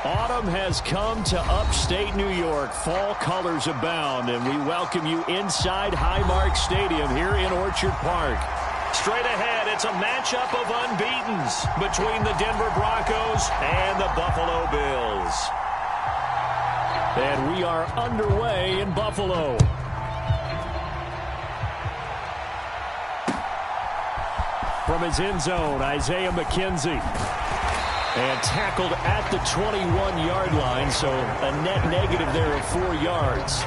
Autumn has come to upstate New York. Fall colors abound, and we welcome you inside Highmark Stadium here in Orchard Park. Straight ahead, it's a matchup of unbeatens between the Denver Broncos and the Buffalo Bills. And we are underway in Buffalo. From his end zone, Isaiah McKenzie. And tackled at the 21-yard line, so a net negative there of 4 yards.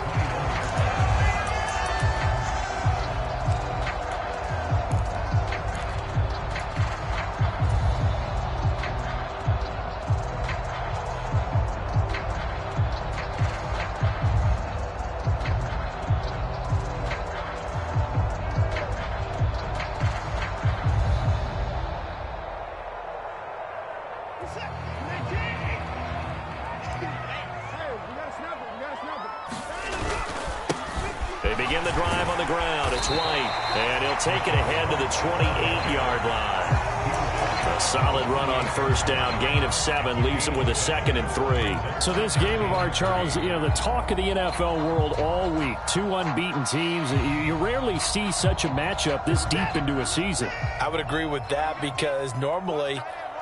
They begin the drive on the ground. It's White, and he'll take it ahead to the 28-yard line. A solid run on first down. Gain of 7 leaves him with a 2nd and 3. So this game of ours, Charles, you know, the talk of the NFL world all week. 2 unbeaten teams. You rarely see such a matchup this deep into a season. I would agree with that because normally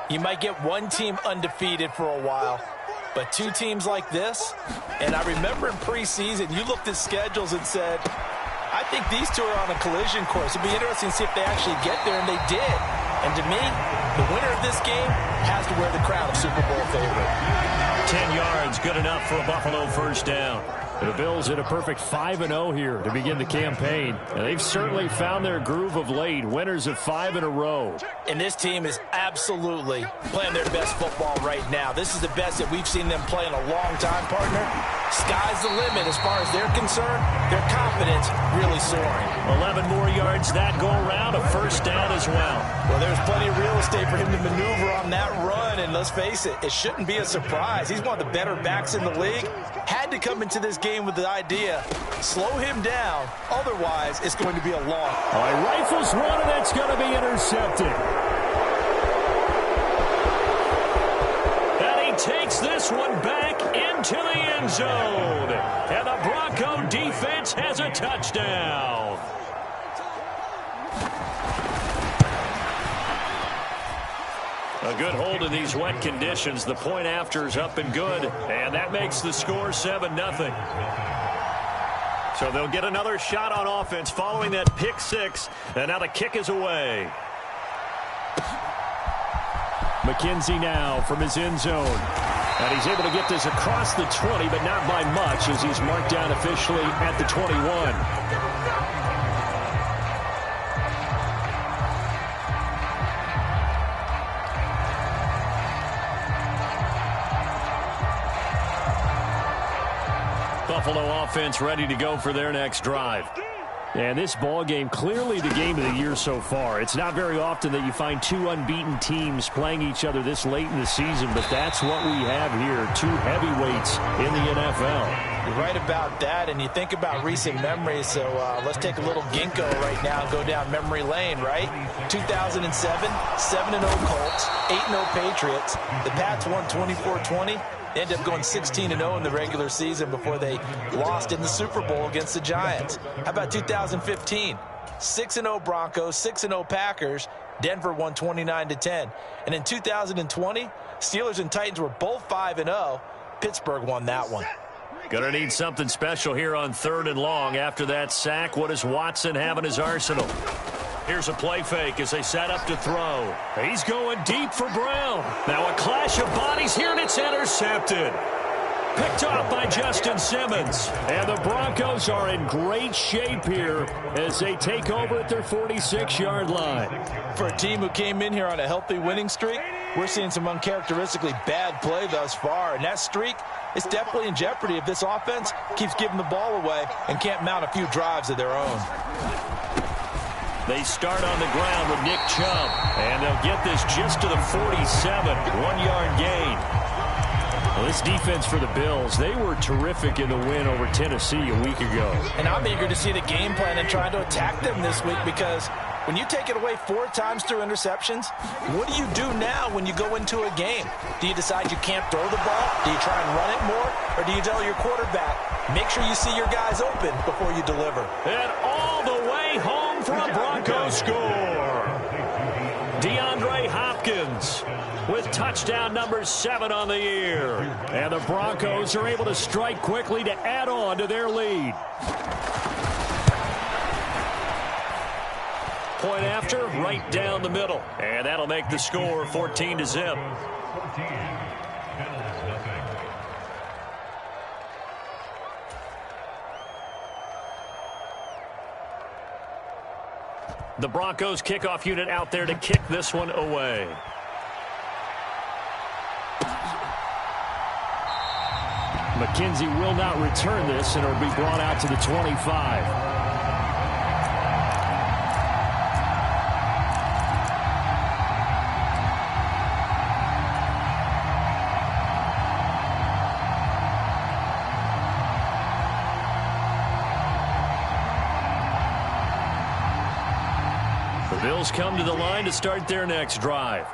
you might get one team undefeated for a while. But 2 teams like this, and I remember in preseason, you looked at schedules and said, I think these 2 are on a collision course. It'd be interesting to see if they actually get there, and they did. And to me, the winner of this game has to wear the crown of Super Bowl favorite. 10 yards, good enough for a Buffalo first down. The Bills hit a perfect 5-0 here to begin the campaign. And they've certainly found their groove of late, winners of 5 in a row. And this team is absolutely playing their best football right now. This is the best that we've seen them play in a long time, partner. Sky's the limit as far as they're concerned. Their confidence really soaring. 11 more yards that go around, a first down as well. Well, there's plenty of real estate for him to maneuver on that run, and let's face it, it shouldn't be a surprise. He's one of the better backs in the league. Had to come into this game with the idea, slow him down, otherwise it's going to be a long. All right, rifles one, and that's going to be intercepted. And he takes this one back into the end zone. And the Bronco defense has a touchdown. A good hold in these wet conditions. The point after is up and good, and that makes the score 7-0. So they'll get another shot on offense following that pick 6, and now the kick is away. McKenzie now from his end zone. And he's able to get this across the 20, but not by much as he's marked down officially at the 21. Buffalo offense ready to go for their next drive. And this ball game, clearly the game of the year so far. It's not very often that you find 2 unbeaten teams playing each other this late in the season, but that's what we have here, 2 heavyweights in the NFL. You're right about that, and you think about recent memories, so let's take a little ginkgo right now and go down memory lane, right? 2007, 7-0 Colts, 8-0 Patriots. The Pats won 24-20. They ended up going 16-0 in the regular season before they lost in the Super Bowl against the Giants. How about 2015? 6-0 Broncos, 6-0 Packers. Denver won 29-10. And in 2020, Steelers and Titans were both 5-0. Pittsburgh won that one. Gonna need something special here on 3rd and long. After that sack, what does Watson have in his arsenal? Here's a play fake as they set up to throw. He's going deep for Brown. Now a clash of bodies here, and it's intercepted. Picked off by Justin Simmons. And the Broncos are in great shape here as they take over at their 46-yard line. For a team who came in here on a healthy winning streak, we're seeing some uncharacteristically bad play thus far. And that streak is definitely in jeopardy if this offense keeps giving the ball away and can't mount a few drives of their own. They start on the ground with Nick Chubb, and they'll get this just to the 47, 1-yard gain. Well, this defense for the Bills, they were terrific in the win over Tennessee a week ago. And I'm eager to see the game plan and trying to attack them this week because When you take it away 4 times through interceptions, what do you do now when you go into a game? Do you decide you can't throw the ball? Do you try and run it more? Or do you tell your quarterback, make sure you see your guys open before you deliver? And all the way home for a Broncos score. DeAndre Hopkins with touchdown number 7 on the year. And the Broncos are able to strike quickly to add on to their lead. Point after, right down the middle. And that'll make the score 14-0. The Broncos kickoff unit out there to kick this one away. McKenzie will not return this, and it'll be brought out to the 25. Bills come to the line to start their next drive.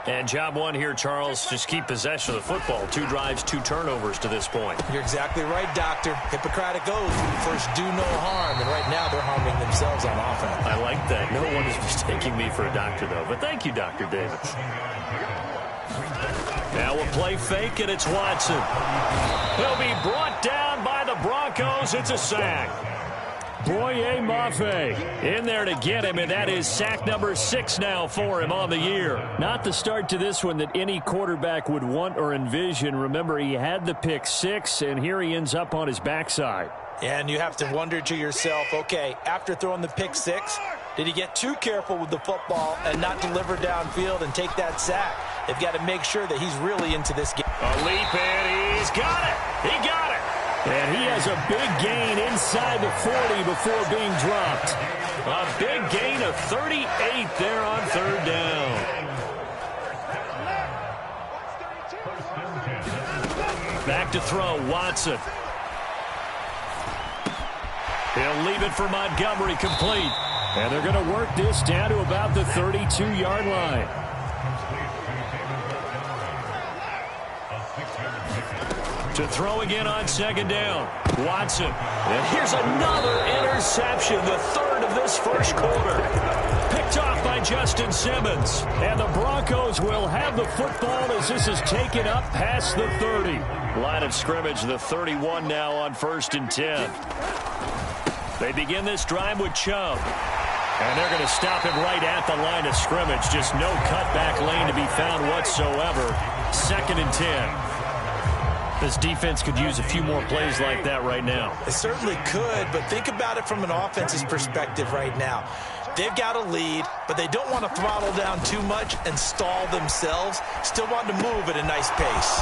And job one here, Charles, just keep possession of the football. 2 drives, 2 turnovers to this point. You're exactly right, Doctor. Hippocratic oath. First, do no harm. And right now, they're harming themselves on offense. I like that. No one is mistaking me for a doctor, though. But thank you, Dr. Davis. Now a play fake, and it's Watson. He'll be brought down by the Broncos. It's a sack. Boye Mafe in there to get him, and that is sack number 6 now for him on the year. Not the start to this one that any quarterback would want or envision. Remember, he had the pick 6, and here he ends up on his backside. And you have to wonder to yourself, okay, after throwing the pick 6, did he get too careful with the football and not deliver downfield and take that sack? They've got to make sure that he's really into this game. A leap, and he's got it. He got it. And he has a big gain inside the 40 before being dropped. A big gain of 38 there on 3rd down. Back to throw, Watson. He'll leave it for Montgomery, complete. And they're going to work this down to about the 32-yard line. To throw again on 2nd down. Watson. And here's another interception, the 3rd of this first quarter. Picked off by Justin Simmons. And the Broncos will have the football as this is taken up past the 30. Line of scrimmage, the 31 now on 1st and 10. They begin this drive with Chubb. And they're going to stop him right at the line of scrimmage. Just no cutback lane to be found whatsoever. 2nd and 10. This defense could use a few more plays like that right now. It certainly could, but think about it from an offense's perspective right now. They've got a lead, but they don't want to throttle down too much and stall themselves. Still want to move at a nice pace.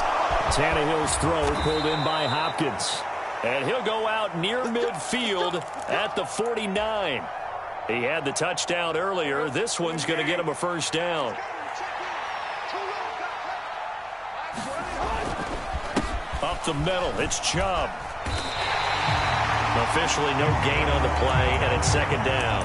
Tannehill's throw pulled in by Hopkins. And he'll go out near midfield at the 49. He had the touchdown earlier. This one's going to get him a 1st down. Up the middle, it's Chubb. Officially no gain on the play, and it's 2nd down.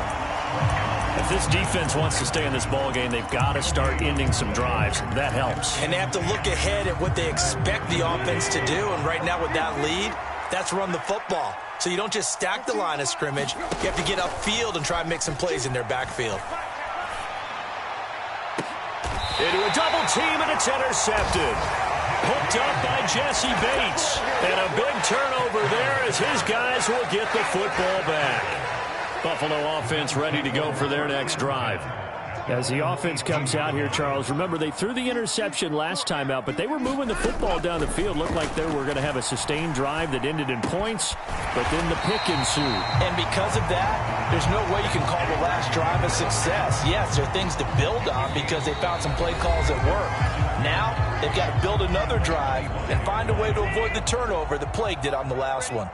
If this defense wants to stay in this ballgame, they've got to start ending some drives. That helps. And they have to look ahead at what they expect the offense to do, and right now with that lead, that's run the football. So you don't just stack the line of scrimmage. You have to get upfield and try and make some plays in their backfield. Into a double team, and it's intercepted. Hooked up by Jesse Bates. And a big turnover there as his guys will get the football back. Buffalo offense ready to go for their next drive. As the offense comes out here, Charles, remember they threw the interception last time out, but they were moving the football down the field. Looked like they were going to have a sustained drive that ended in points, but then the pick ensued. And because of that, there's no way you can call the last drive a success. Yes, there are things to build on because they found some play calls that work. Now, they've got to build another drive and find a way to avoid the turnover that plagued it on the last one.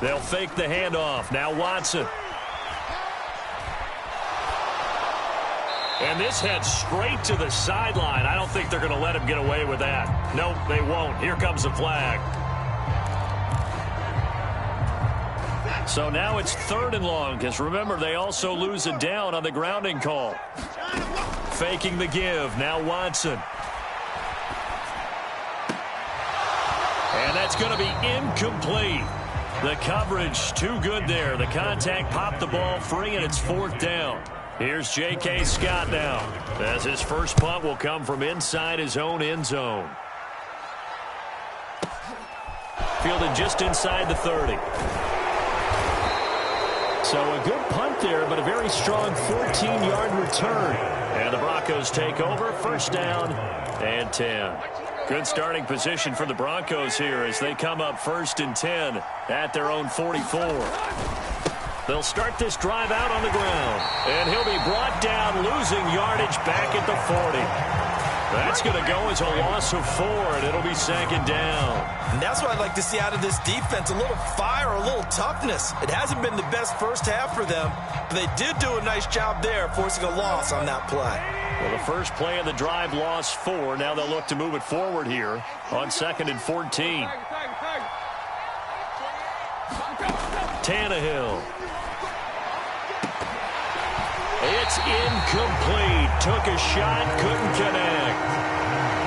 They'll fake the handoff. Now Watson. And this heads straight to the sideline. I don't think they're going to let him get away with that. Nope, they won't. Here comes the flag. So now it's 3rd and long, because remember, they also lose a down on the grounding call. Faking the give. Now Watson. And that's going to be incomplete. The coverage too good there. The contact popped the ball free, and it's 4th down. Here's J.K. Scott now, as his first punt will come from inside his own end zone. Fielded just inside the 30. So a good punt there, but a very strong 14-yard return. And the Broncos take over, 1st down and 10. Good starting position for the Broncos here as they come up 1st and 10 at their own 44. They'll start this drive out on the ground. And he'll be brought down, losing yardage back at the 40. That's going to go as a loss of 4, and it'll be 2nd down. And that's what I'd like to see out of this defense, a little fire, a little toughness. It hasn't been the best first half for them, but they did do a nice job there, forcing a loss on that play. Well, the first play of the drive lost 4. Now they'll look to move it forward here on 2nd and 14. Tannehill. It's incomplete. Took a shot, couldn't connect.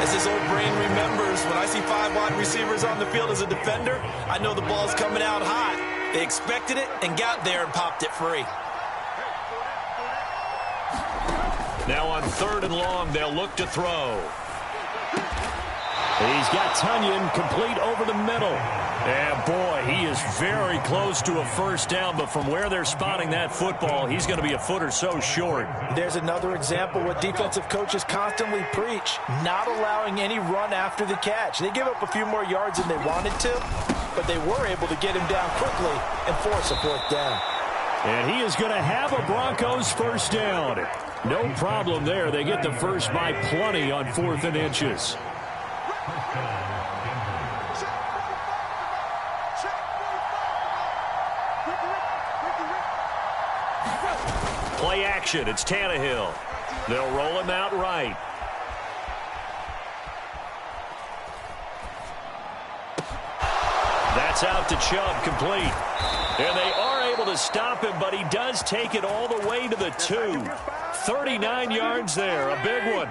As his old brain remembers, when I see 5 wide receivers on the field as a defender, I know the ball's coming out hot. They expected it and got there and popped it free. Now on 3rd and long, they'll look to throw. He's got Tunyon complete over the middle. And, boy, he is very close to a 1st down, but from where they're spotting that football, he's going to be a foot or so short. There's another example what defensive coaches constantly preach, not allowing any run after the catch. They give up a few more yards than they wanted to, but they were able to get him down quickly and force a 4th down. And he is going to have a Broncos 1st down. No problem there. They get the first by plenty on 4th and inches. Play action. It's Tannehill. They'll roll him out right. That's out to Chubb, complete. And they are able to stop him, but he does take it all the way to the 2. 39 yards there, a big one.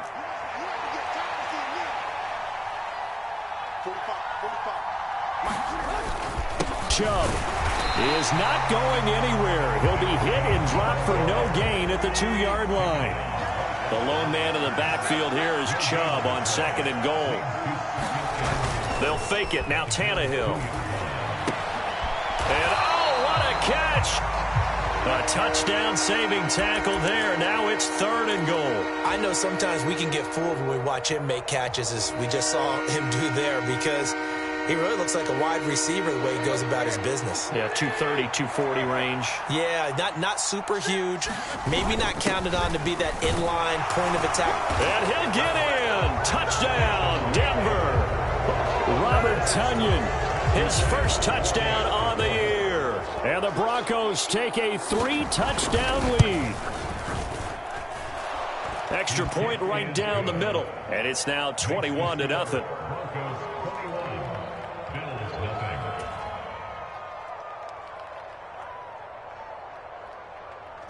Chubb is not going anywhere. He'll be hit and dropped for no gain at the 2-yard line. The lone man in the backfield here is Chubb on 2nd and goal. They'll fake it. Now Tannehill. And, oh, what a catch. A touchdown-saving tackle there. Now it's 3rd and goal. I know sometimes we can get fooled when we watch him make catches, as we just saw him do there, because he really looks like a wide receiver the way he goes about his business. Yeah, 230, 240 range. Yeah, not super huge. Maybe not counted on to be that inline point of attack. And he'll get in. Touchdown, Denver. Robert Tunyon, his first touchdown on the year. And the Broncos take a 3-touchdown lead. Extra point right down the middle. And it's now 21-0.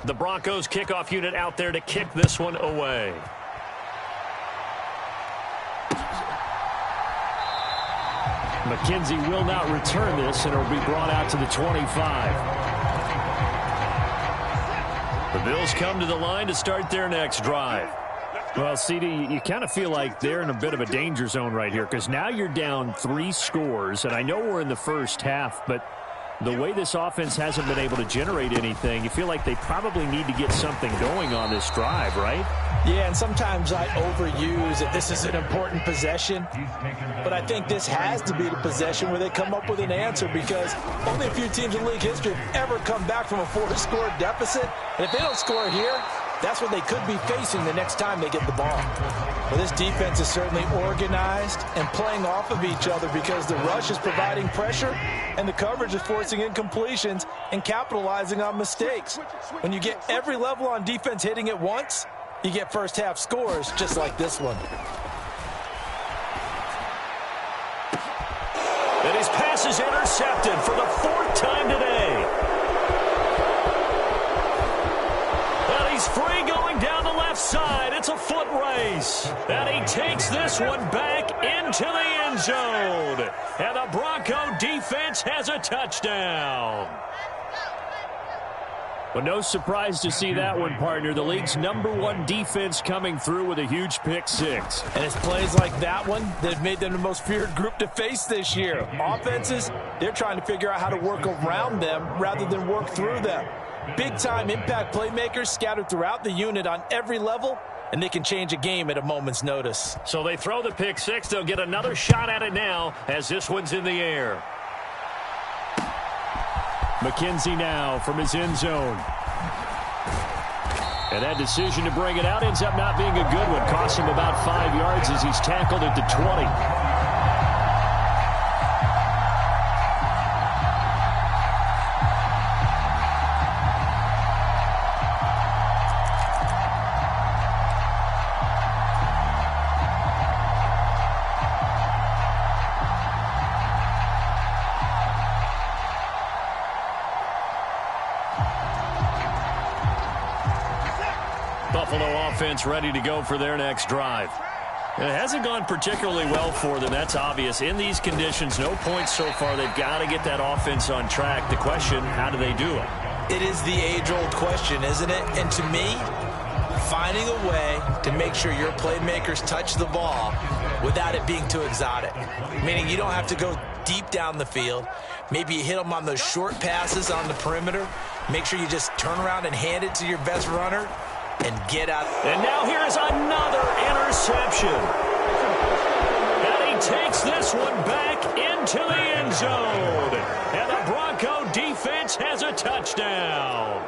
The Broncos kickoff unit out there to kick this one away. McKenzie will not return this, and it'll be brought out to the 25. The Bills come to the line to start their next drive. Well, CD, you kind of feel like they're in a bit of a danger zone right here, because now you're down 3 scores, and I know we're in the first half, but the way this offense hasn't been able to generate anything, you feel like they probably need to get something going on this drive, right? Yeah, and sometimes I overuse that this is an important possession, but I think this has to be the possession where they come up with an answer, because only a few teams in league history have ever come back from a 4-score deficit, and if they don't score here, that's what they could be facing the next time they get the ball. Well, this defense is certainly organized and playing off of each other, because the rush is providing pressure and the coverage is forcing incompletions and capitalizing on mistakes. When you get every level on defense hitting at once, you get first half scores just like this one. And his pass is intercepted for the 4th time today. side. It's a foot race. And he takes this one back into the end zone. And the Bronco defense has a touchdown. Well, no surprise to see that one, partner. The league's #1 defense coming through with a huge pick six. And it's plays like that one that have made them the most feared group to face this year. Offenses, they're trying to figure out how to work around them rather than work through them. Big-time impact playmakers scattered throughout the unit on every level, and they can change a game at a moment's notice. So they throw the pick six. They'll get another shot at it now as this one's in the air. McKenzie now from his end zone. And that decision to bring it out ends up not being a good one. Cost him about 5 yards as he's tackled at the 20. Buffalo offense ready to go for their next drive. It hasn't gone particularly well for them. That's obvious. In these conditions, no points so far. They've got to get that offense on track. The question, how do they do it? It is the age-old question, isn't it? And to me, finding a way to make sure your playmakers touch the ball without it being too exotic. Meaning you don't have to go deep down the field. Maybe you hit them on those short passes on the perimeter. Make sure you just turn around and hand it to your best runner and get out. And now here's another interception. And he takes this one back into the end zone. And the Bronco defense has a touchdown.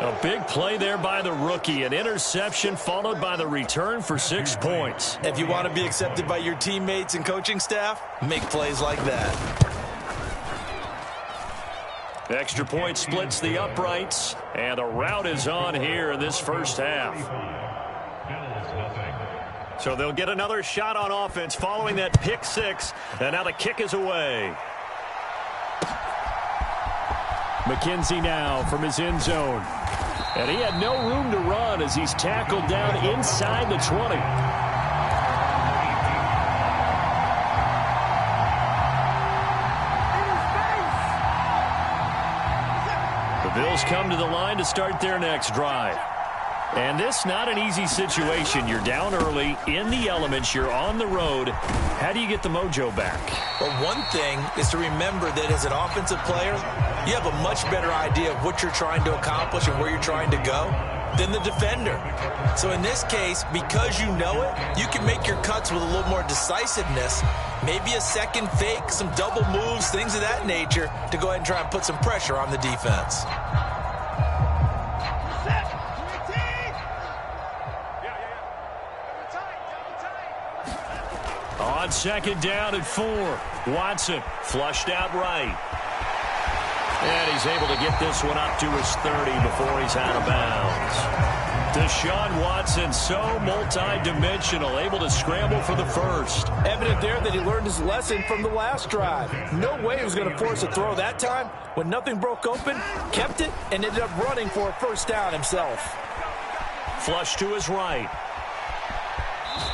A big play there by the rookie. An interception followed by the return for 6 points. If you want to be accepted by your teammates and coaching staff, make plays like that. Extra point splits the uprights, and a rout is on here in this first half. So they'll get another shot on offense following that pick six, and now the kick is away. McKenzie now from his end zone. And he had no room to run as he's tackled down inside the 20. The Bills come to the line to start their next drive. And this not an easy situation. You're down early, in the elements, you're on the road. How do you get the mojo back? Well, one thing is to remember that as an offensive player, you have a much better idea of what you're trying to accomplish and where you're trying to go than the defender. So in this case, because you know it, you can make your cuts with a little more decisiveness, maybe a second fake, some double moves, things of that nature, to go ahead and try and put some pressure on the defense. On second down and 4, Watson flushed out right. And he's able to get this one up to his 30 before he's out of bounds. Deshaun Watson, so multi-dimensional, able to scramble for the first. Evident there that he learned his lesson from the last drive. No way he was going to force a throw that time. When nothing broke open, kept it, and ended up running for a first down himself. Flush to his right.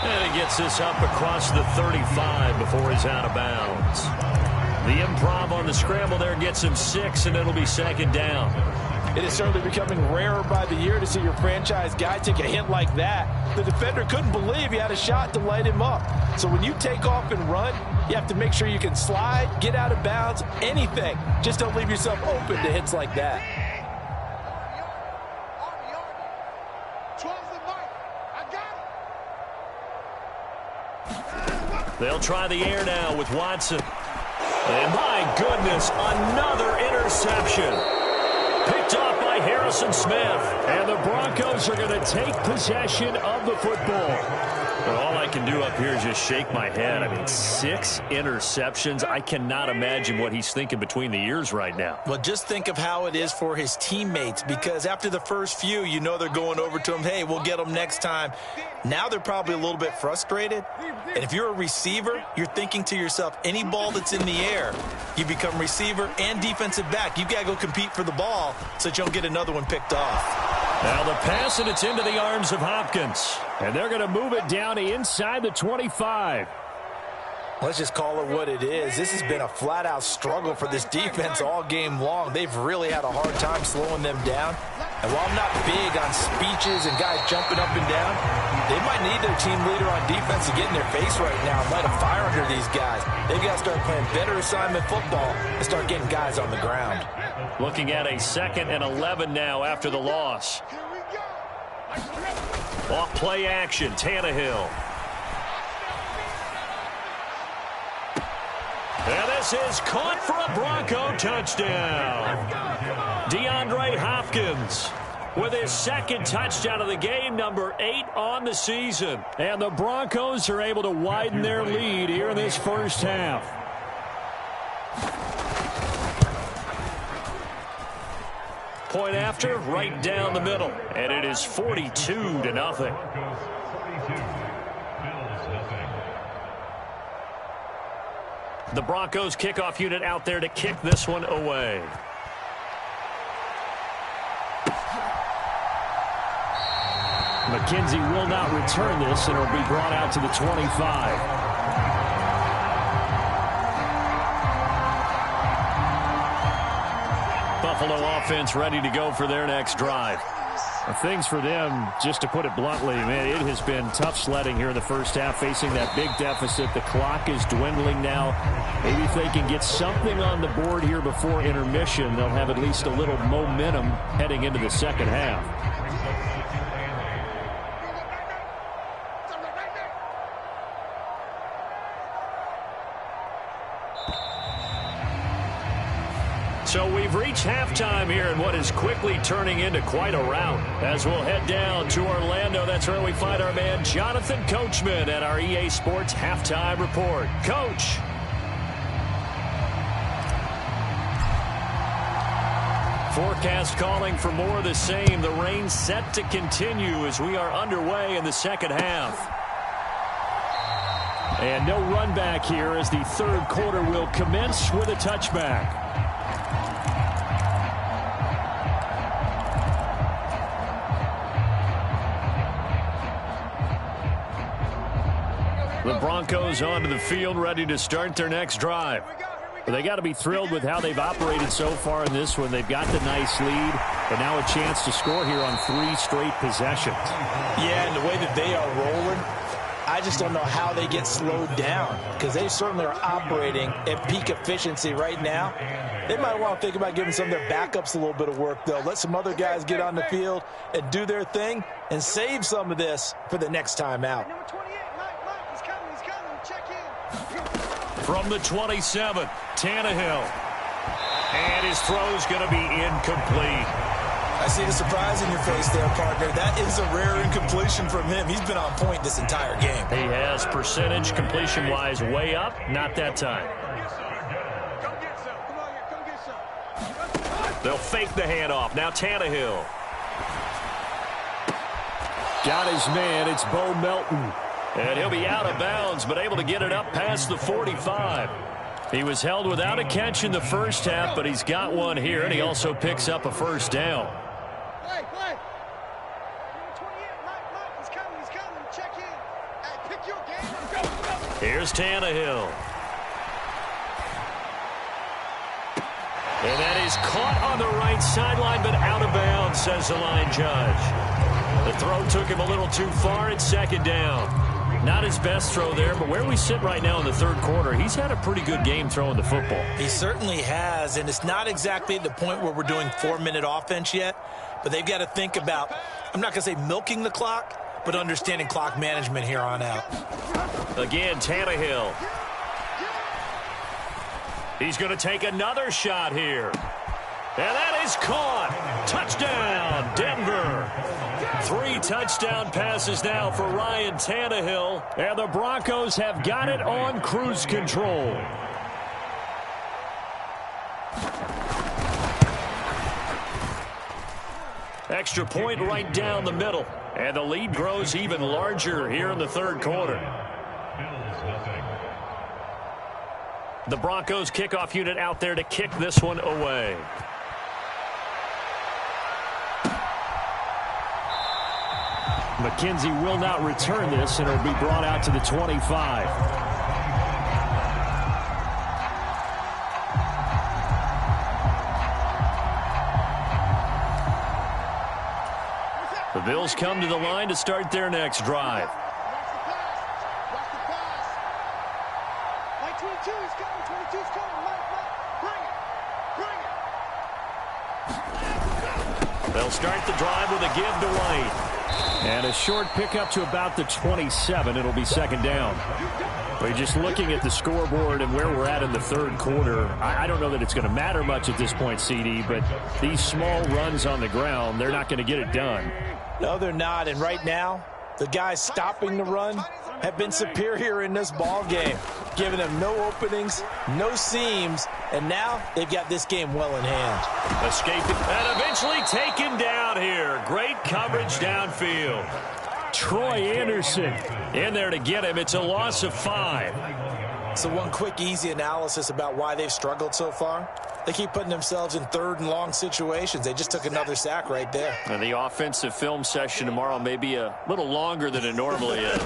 And he gets this up across the 35 before he's out of bounds. The improv on the scramble there gets him 6, and it'll be second down. It is certainly becoming rarer by the year to see your franchise guy take a hit like that. The defender couldn't believe he had a shot to light him up. So when you take off and run, you have to make sure you can slide, get out of bounds, anything. Just don't leave yourself open to hits like that. They'll try the air now with Watson. And my goodness, another interception. Picked off by Harrison Smith. And the Broncos are going to take possession of the football. Well, all I can do up here is just shake my head. I mean, 6 interceptions. I cannot imagine what he's thinking between the ears right now. Well, just think of how it is for his teammates, because after the first few, you know they're going over to him, hey, we'll get them next time. Now they're probably a little bit frustrated. And if you're a receiver, you're thinking to yourself, any ball that's in the air, you become receiver and defensive back. You've got to go compete for the ball so that you don't get another one picked off. Now the pass, and it's into the arms of Hopkins. And they're going to move it down inside the 25. Let's just call it what it is. This has been a flat-out struggle for this defense all game long. They've really had a hard time slowing them down. And while I'm not big on speeches and guys jumping up and down, they might need their team leader on defense to get in their face right now and light a fire under these guys. They've got to start playing better assignment football and start getting guys on the ground. Looking at a 2nd and 11 now after the loss. Off play action, Tannehill. And this is caught for a Bronco touchdown. DeAndre Hopkins with his 2nd touchdown of the game, number 8 on the season. And the Broncos are able to widen their lead here in this first half. Point after, right down the middle. And it is 42-0. The Broncos kickoff unit out there to kick this one away. McKenzie will not return this, and it'll be brought out to the 25. Buffalo offense ready to go for their next drive. Things for them, just to put it bluntly, man, it has been tough sledding here in the first half, facing that big deficit. The clock is dwindling now. Maybe if they can get something on the board here before intermission, they'll have at least a little momentum heading into the second half. So we've reached halftime here in what is quickly turning into quite a rout. As we'll head down to Orlando, that's where we find our man Jonathan Coachman at our EA Sports Halftime Report. Coach. Forecast calling for more of the same. The rain set to continue as we are underway in the second half. And no run back here as the third quarter will commence with a touchback. The Broncos onto the field, ready to start their next drive. But they got to be thrilled with how they've operated so far in this one. They've got the nice lead, and now a chance to score here on 3 straight possessions. Yeah, and the way that they are rolling, I just don't know how they get slowed down, because they certainly are operating at peak efficiency right now. They might want to think about giving some of their backups a little bit of work, though. Let some other guys get on the field and do their thing and save some of this for the next time out. From the 27, Tannehill. And his throw's going to be incomplete. I see the surprise in your face there, partner. That is a rare incompletion from him. He's been on point this entire game. He has percentage completion-wise way up. Not that time. They'll fake the handoff. Now Tannehill. Got his man. It's Bo Melton. And he'll be out of bounds, but able to get it up past the 45. He was held without a catch in the first half, but he's got one here, and he also picks up a first down. Here's Tannehill. And that is caught on the right sideline, but out of bounds, says the line judge. The throw took him a little too far. It's second down. Not his best throw there, but where we sit right now in the third quarter, he's had a pretty good game throwing the football. He certainly has, and it's not exactly at the point where we're doing 4-minute offense yet, but they've got to think about, I'm not going to say milking the clock, but understanding clock management here on out. Again, Tannehill. He's going to take another shot here. And that is caught. Touchdown, Denver. 3 touchdown passes now for Ryan Tannehill. And the Broncos have got it on cruise control. Extra point right down the middle. And the lead grows even larger here in the third quarter. The Broncos kickoff unit out there to kick this one away. McKenzie will not return this, and it'll be brought out to the 25. The Bills come to the line to start their next drive. They'll start the drive with a give to White. And a short pickup to about the 27. It'll be second down. We're just looking at the scoreboard and where we're at in the third quarter. I don't know that it's going to matter much at this point, CD, but these small runs on the ground, they're not going to get it done. No, they're not. And right now, the guys stopping the run have been superior in this ball game, giving them no openings, no seams, and now they've got this game well in hand. Escaping and eventually taken down here. Great coverage downfield. Troy Anderson in there to get him. It's a loss of 5. So one quick, easy analysis about why they've struggled so far. They keep putting themselves in third and long situations. They just took another sack right there. And the offensive film session tomorrow may be a little longer than it normally is.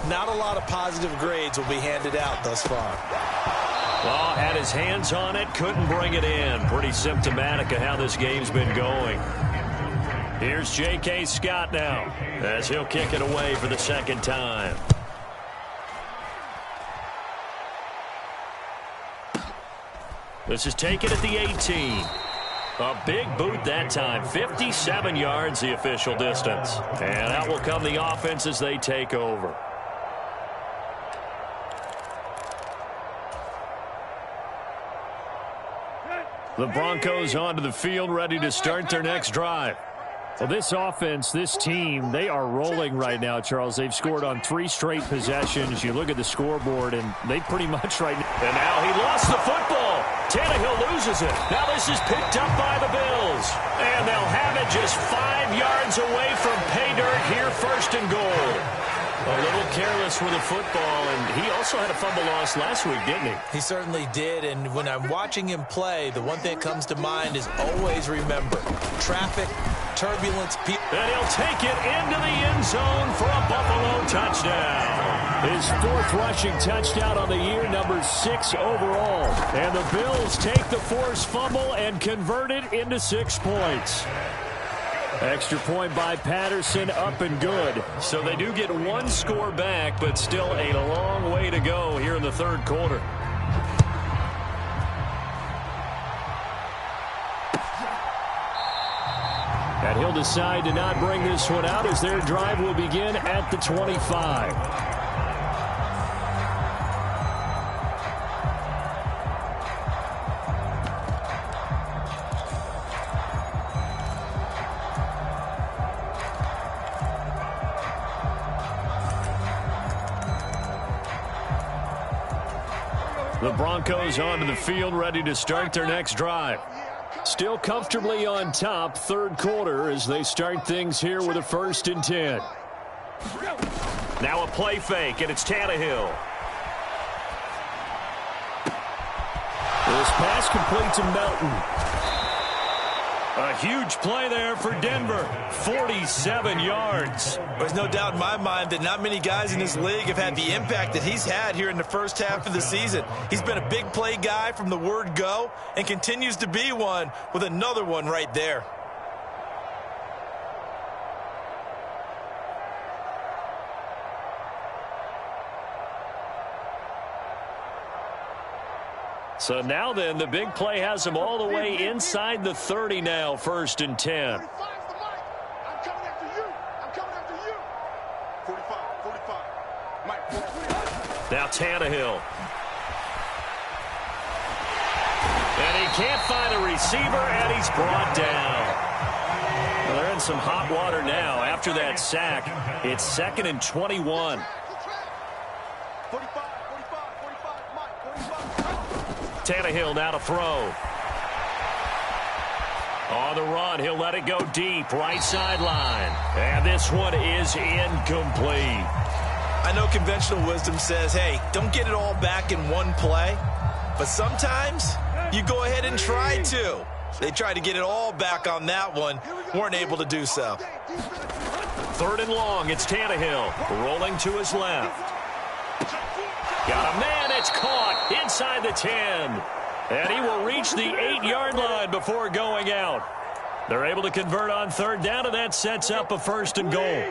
Not a lot of positive grades will be handed out thus far. Well, had his hands on it, couldn't bring it in. Pretty symptomatic of how this game's been going. Here's J.K. Scott now as he'll kick it away for the second time. This is taken at the 18. A big boot that time. 57 yards the official distance. And out will come the offense as they take over. The Broncos onto the field, ready to start their next drive. Well, this offense, this team, they are rolling right now, Charles. They've scored on 3 straight possessions. You look at the scoreboard, and they pretty much right now. And now he lost the football. Tannehill loses it. Now this is picked up by the Bills. And they'll have it just 5 yards away from pay dirt here, first and goal. A little careless with the football, and he also had a fumble loss last week, didn't he? He certainly did, and when I'm watching him play, the one thing that comes to mind is always remember, traffic, turbulence. And he'll take it into the end zone for a Buffalo touchdown. His 4th rushing touchdown on the year, number 6 overall. And the Bills take the forced fumble and convert it into 6 points. Extra point by Patterson, up and good. So they do get 1 score back, but still a long way to go here in the third quarter. And he'll decide to not bring this one out as their drive will begin at the 25. The Broncos onto the field, ready to start their next drive. Still comfortably on top, third quarter, as they start things here with a 1st and 10. Now a play fake, and it's Tannehill. This pass complete to Melton. A huge play there for Denver. 47 yards. There's no doubt in my mind that not many guys in this league have had the impact that he's had here in the first half of the season. He's been a big play guy from the word go and continues to be one with another one right there. So now then, the big play has him all the way inside the 30 now, 1st and 10. I'm coming after you. I'm coming after you. 45. Mike. Now Tannehill. And he can't find a receiver, and he's brought down. Well, they're in some hot water now. After that sack, it's 2nd and 21. 45, Mike, 45. Tannehill now to throw. On the run, he'll let it go deep, right sideline. And this one is incomplete. I know conventional wisdom says, hey, don't get it all back in one play. But sometimes you go ahead and try to. They tried to get it all back on that one, weren't able to do so. 3rd and long. It's Tannehill rolling to his left. Got a man. It's caught inside the 10. And he will reach the 8-yard line before going out. They're able to convert on 3rd down, and that sets up a 1st and goal.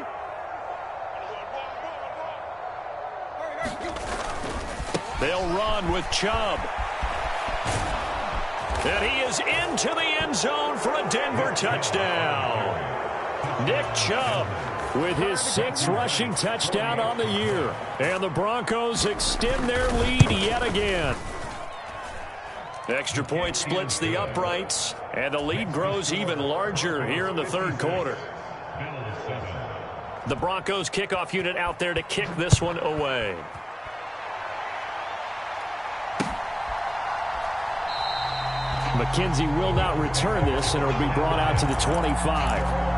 They'll run with Chubb. And he is into the end zone for a Denver touchdown. Nick Chubb with his 6th rushing touchdown on the year. And the Broncos extend their lead yet again. Extra point splits the uprights, and the lead grows even larger here in the 3rd quarter. The Broncos kickoff unit out there to kick this one away. McKenzie will not return this, and it'll be brought out to the 25.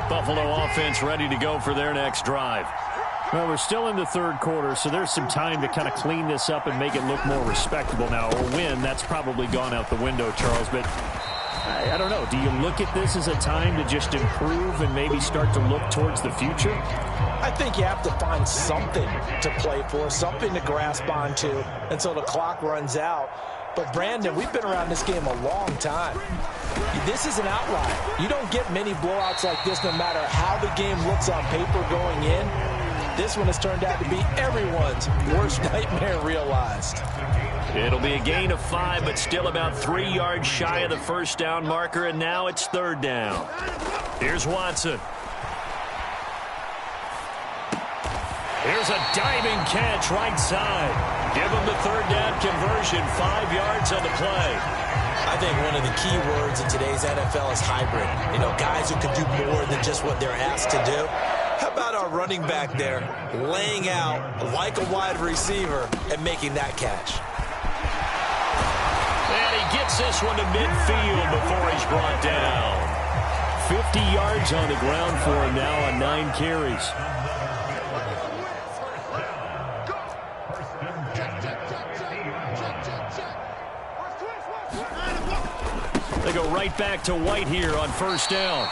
Buffalo offense ready to go for their next drive. Well, we're still in the 3rd quarter, so there's some time to kind of clean this up and make it look more respectable now. Or win, that's probably gone out the window, Charles. But I don't know. Do you look at this as a time to just improve and maybe start to look towards the future? I think you have to find something to play for, something to grasp onto until the clock runs out. But, Brandon, we've been around this game a long time. This is an outlier. You don't get many blowouts like this no matter how the game looks on paper going in. This one has turned out to be everyone's worst nightmare realized. It'll be a gain of 5, but still about 3 yards shy of the 1st down marker, and now it's 3rd down. Here's Watson. Here's a diving catch right side. Give him the 3rd down conversion, 5 yards on the play. I think one of the key words in today's NFL is hybrid. You know, guys who can do more than just what they're asked to do. How about our running back there laying out like a wide receiver and making that catch? And he gets this one to midfield before he's brought down. 50 yards on the ground for him now on 9 carries. They go right back to White here on 1st down.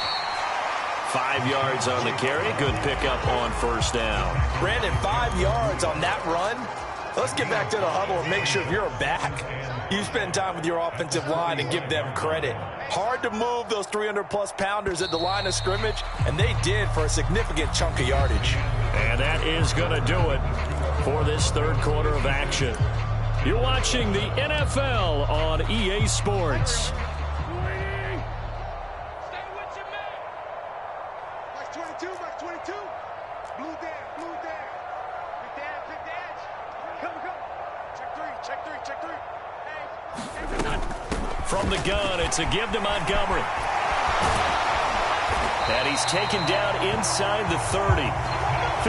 5 yards on the carry. Good pickup on 1st down. Brandon, 5 yards on that run. Let's get back to the huddle and make sure if you're back, you spend time with your offensive line and give them credit. Hard to move those 300-plus pounders at the line of scrimmage, and they did for a significant chunk of yardage. And that is going to do it for this 3rd quarter of action. You're watching the NFL on EA Sports. From the gun, it's a give to Montgomery. And he's taken down inside the 30.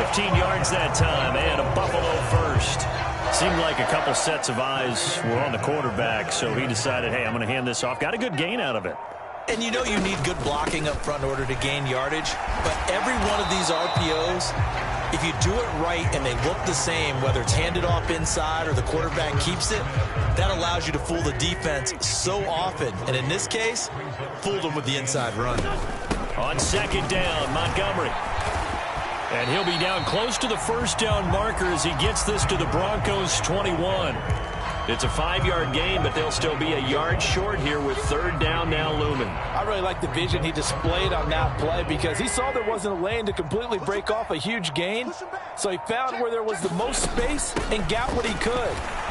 15 yards that time, and a Buffalo 1st. Seemed like a couple sets of eyes were on the quarterback, so he decided, hey, I'm going to hand this off. Got a good gain out of it. And you know you need good blocking up front in order to gain yardage, but every one of these RPOs, if you do it right and they look the same, whether it's handed off inside or the quarterback keeps it, that allows you to fool the defense so often. And in this case, fooled them with the inside run. On 2nd down, Montgomery. And he'll be down close to the 1st down marker as he gets this to the Broncos' 21. It's a 5-yard gain, but they'll still be a yard short here with 3rd down now looming. I really like the vision he displayed on that play because he saw there wasn't a lane to completely break off a huge gain. So he found where there was the most space and got what he could.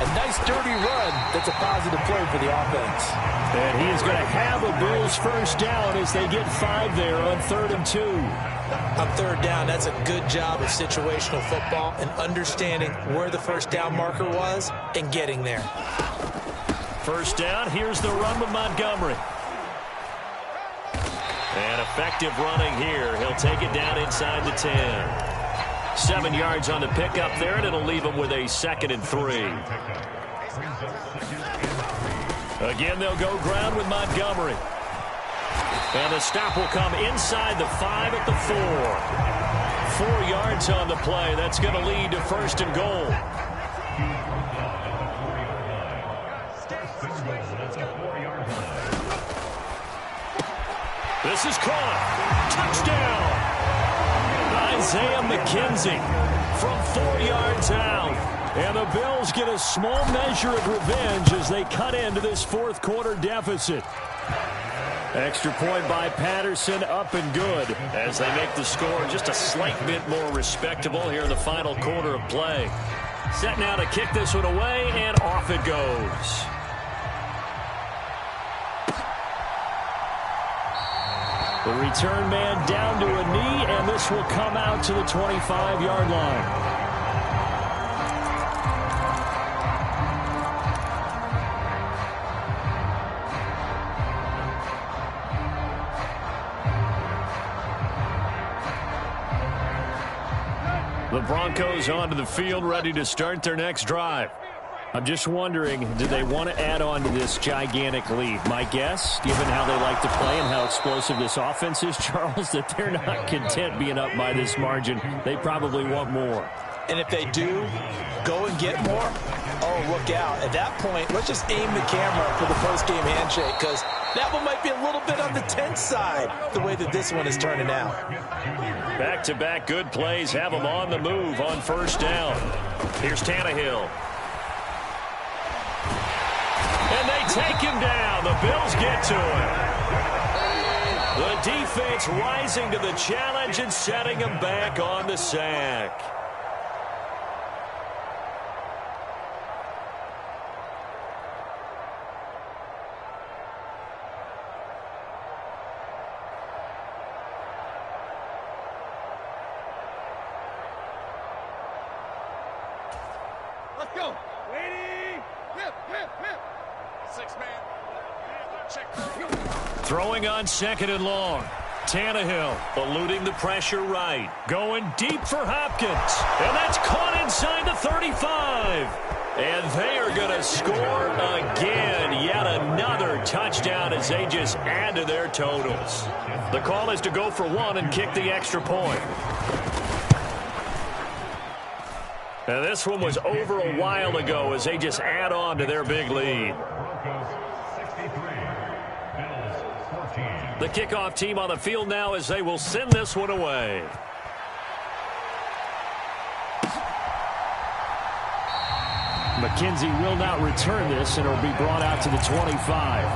A nice dirty run that's a positive play for the offense. And he is going to have a Bills 1st down as they get 5 there on 3rd and 2. On 3rd down, that's a good job of situational football and understanding where the 1st down marker was and getting there. 1st down, here's the run with Montgomery. And effective running here. He'll take it down inside the 10. 7 yards on the pickup there, and it'll leave him with a 2nd and 3. Again, they'll go ground with Montgomery. And the stop will come inside the 5 at the 4. 4 yards on the play. That's going to lead to 1st and goal. This is caught. Touchdown. Isaiah McKenzie from 4 yards out. And the Bills get a small measure of revenge as they cut into this fourth quarter deficit. Extra point by Patterson, up and good, as they make the score just a slight bit more respectable here in the final quarter of play. Set now to kick this one away, and off it goes. The return man down to a knee, and this will come out to the 25-yard line. The Broncos onto the field, ready to start their next drive. I'm just wondering, do they want to add on to this gigantic lead? My guess, given how they like to play and how explosive this offense is, Charles, that they're not content being up by this margin. They probably want more. And if they do go and get more, oh, look out. At that point, let's just aim the camera for the post-game handshake, because that one might be a little bit on the tense side, the way that this one is turning out. Back-to-back good plays have them on the move on first down. Here's Tannehill. And they take him down. The Bills get to him. The defense rising to the challenge and setting him back on the sack. Let's go. Waiting. Hip, hip, hip. 6-man. Check. Throwing on second and long. Tannehill eluding the pressure right. Going deep for Hopkins. And that's caught inside the 35. And they are going to score again. Yet another touchdown as they just add to their totals. The call is to go for one and kick the extra point. And this one was over a while ago as they just add on to their big lead. The kickoff team on the field now as they will send this one away. McKenzie will not return this, and it'll be brought out to the 25.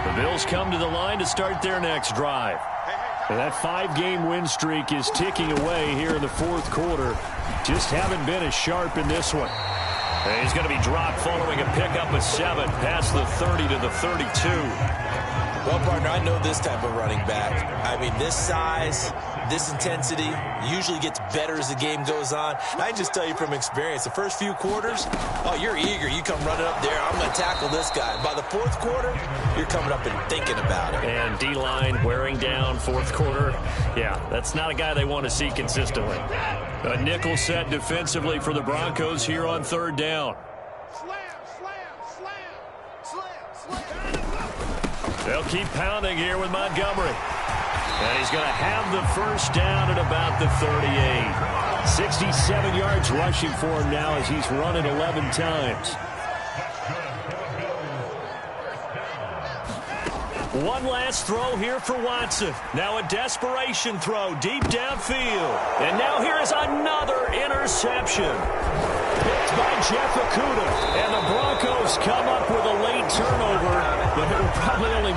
The Bills come to the line to start their next drive. And that 5-game win streak is ticking away here in the fourth quarter. Just haven't been as sharp in this one. And he's going to be dropped following a pickup of 7 past the 30 to the 32. Well, partner, I know this type of running back. I mean, this size, this intensity usually gets better as the game goes on. I can just tell you from experience, the first few quarters, oh, you're eager. You come running up there, I'm going to tackle this guy. By the fourth quarter, you're coming up and thinking about it. And D-line wearing down fourth quarter. Yeah, that's not a guy they want to see consistently. A nickel set defensively for the Broncos here on third down. Slam, slam, slam, slam, slam. They'll keep pounding here with Montgomery. And he's going to have the first down at about the 38. 67 yards rushing for him now as he's run it 11 times. One last throw here for Watson. Now a desperation throw deep downfield. And now here is another interception. Picked by Jeff Okudah. And the Broncos come up with a late turnover, but it will probably only